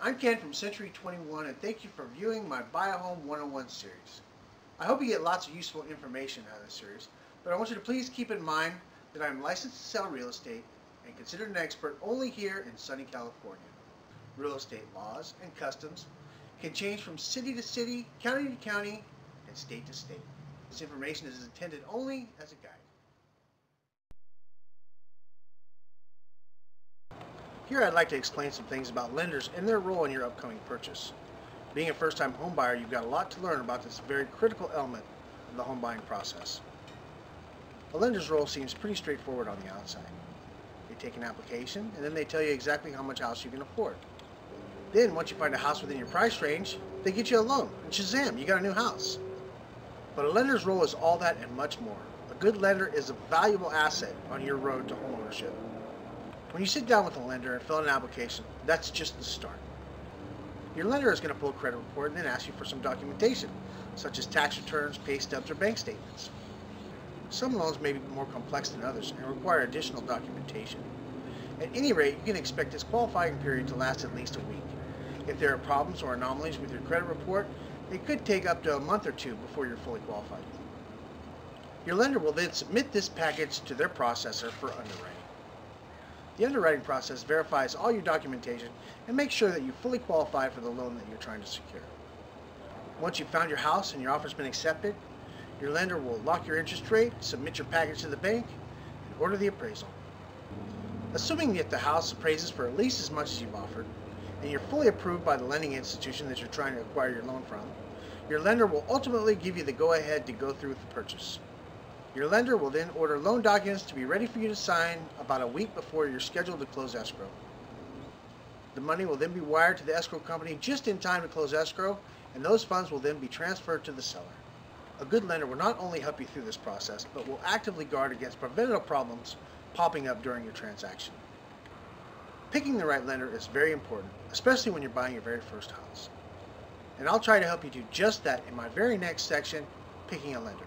I'm Ken from Century 21 and thank you for viewing my Buy a Home 101 series. I hope you get lots of useful information out of this series, but I want you to please keep in mind that I'm licensed to sell real estate and considered an expert only here in sunny California. Real estate laws and customs can change from city to city, county to county, and state to state. This information is intended only as a guide. Here I'd like to explain some things about lenders and their role in your upcoming purchase. Being a first-time home buyer, you've got a lot to learn about this very critical element of the home buying process. A lender's role seems pretty straightforward on the outside. They take an application and then they tell you exactly how much house you can afford. Then once you find a house within your price range, they get you a loan and shazam, you got a new house. But a lender's role is all that and much more. A good lender is a valuable asset on your road to homeownership. When you sit down with a lender and fill out an application, that's just the start. Your lender is going to pull a credit report and then ask you for some documentation, such as tax returns, pay stubs, or bank statements. Some loans may be more complex than others and require additional documentation. At any rate, you can expect this qualifying period to last at least a week. If there are problems or anomalies with your credit report, it could take up to a month or two before you're fully qualified. Your lender will then submit this package to their processor for underwriting. The underwriting process verifies all your documentation and makes sure that you fully qualify for the loan that you're trying to secure. Once you've found your house and your offer's been accepted, your lender will lock your interest rate, submit your package to the bank, and order the appraisal. Assuming that the house appraises for at least as much as you've offered, and you're fully approved by the lending institution that you're trying to acquire your loan from, your lender will ultimately give you the go-ahead to go through with the purchase. Your lender will then order loan documents to be ready for you to sign about a week before you're scheduled to close escrow. The money will then be wired to the escrow company just in time to close escrow, and those funds will then be transferred to the seller. A good lender will not only help you through this process, but will actively guard against preventable problems popping up during your transaction. Picking the right lender is very important, especially when you're buying your very first house. And I'll try to help you do just that in my very next section, Picking a Lender.